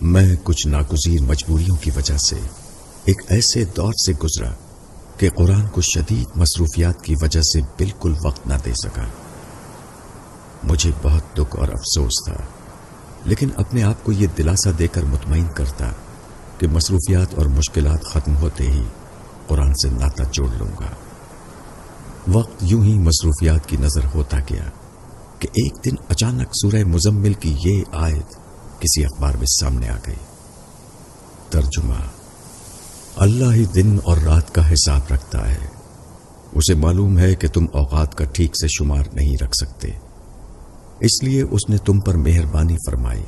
میں کچھ ناگزیر مجبوریوں کی وجہ سے ایک ایسے دور سے گزرا کہ قرآن کو شدید مصروفیات کی وجہ سے بالکل وقت نہ دے سکا۔ مجھے بہت دکھ اور افسوس تھا، لیکن اپنے آپ کو یہ دلاسا دے کر مطمئن کرتا کہ مصروفیات اور مشکلات ختم ہوتے ہی قرآن سے ناطہ جوڑ لوں گا۔ وقت یوں ہی مصروفیات کی نظر ہوتا گیا کہ ایک دن اچانک سورہ مزمل کی یہ آیت کسی اخبار میں سامنے آ گئی۔ ترجمہ: اللہ ہی دن اور رات کا حساب رکھتا ہے، اسے معلوم ہے کہ تم اوقات کا ٹھیک سے شمار نہیں رکھ سکتے، اس لیے اس نے تم پر مہربانی فرمائی،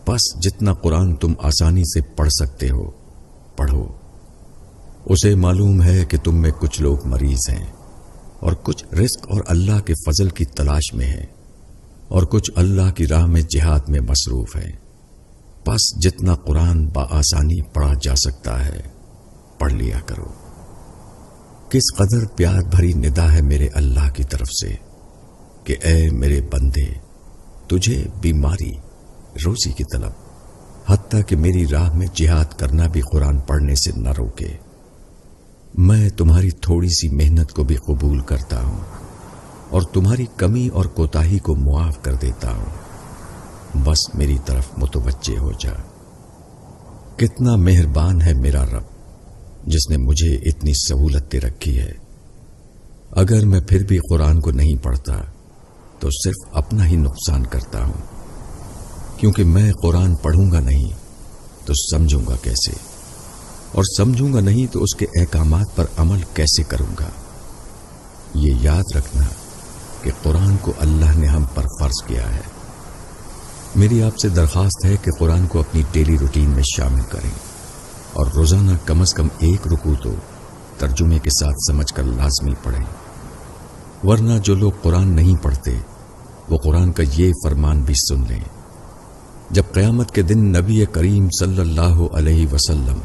پس جتنا قرآن تم آسانی سے پڑھ سکتے ہو پڑھو۔ اسے معلوم ہے کہ تم میں کچھ لوگ مریض ہیں اور کچھ رزق اور اللہ کے فضل کی تلاش میں ہیں اور کچھ اللہ کی راہ میں جہاد میں مصروف ہیں، پس جتنا قرآن بآسانی پڑھا جا سکتا ہے پڑھ لیا کرو۔ کس قدر پیار بھری ندا ہے میرے اللہ کی طرف سے کہ اے میرے بندے، تجھے بیماری، روزی کی طلب، حتیٰ کہ میری راہ میں جہاد کرنا بھی قرآن پڑھنے سے نہ روکے۔ میں تمہاری تھوڑی سی محنت کو بھی قبول کرتا ہوں اور تمہاری کمی اور کوتاہی کو معاف کر دیتا ہوں، بس میری طرف متوجہ ہو جا۔ کتنا مہربان ہے میرا رب جس نے مجھے اتنی سہولت دے رکھی ہے۔ اگر میں پھر بھی قرآن کو نہیں پڑھتا تو صرف اپنا ہی نقصان کرتا ہوں، کیونکہ میں قرآن پڑھوں گا نہیں تو سمجھوں گا کیسے، اور سمجھوں گا نہیں تو اس کے احکامات پر عمل کیسے کروں گا۔ یہ یاد رکھنا کہ قرآن کو اللہ نے ہم پر فرض کیا ہے۔ میری آپ سے درخواست ہے کہ قرآن کو اپنی ڈیلی روٹین میں شامل کریں اور روزانہ کم از کم ایک رکوع تو ترجمے کے ساتھ سمجھ کر لازمی پڑھیں، ورنہ جو لوگ قرآن نہیں پڑھتے وہ قرآن کا یہ فرمان بھی سن لیں۔ جب قیامت کے دن نبی کریم صلی اللہ علیہ وسلم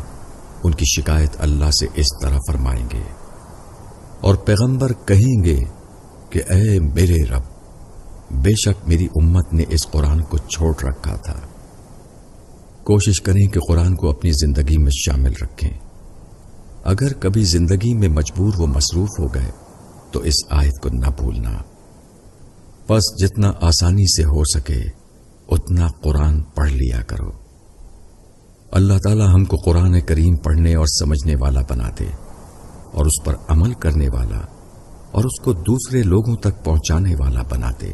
ان کی شکایت اللہ سے اس طرح فرمائیں گے اور پیغمبر کہیں گے کہ اے میرے رب، بے شک میری امت نے اس قرآن کو چھوڑ رکھا تھا۔ کوشش کریں کہ قرآن کو اپنی زندگی میں شامل رکھیں۔ اگر کبھی زندگی میں مجبور و مصروف ہو گئے تو اس آیت کو نہ بھولنا، بس جتنا آسانی سے ہو سکے اتنا قرآن پڑھ لیا کرو۔ اللہ تعالی ہم کو قرآن کریم پڑھنے اور سمجھنے والا بنا دے اور اس پر عمل کرنے والا اور اس کو دوسرے لوگوں تک پہنچانے والا بنا دے۔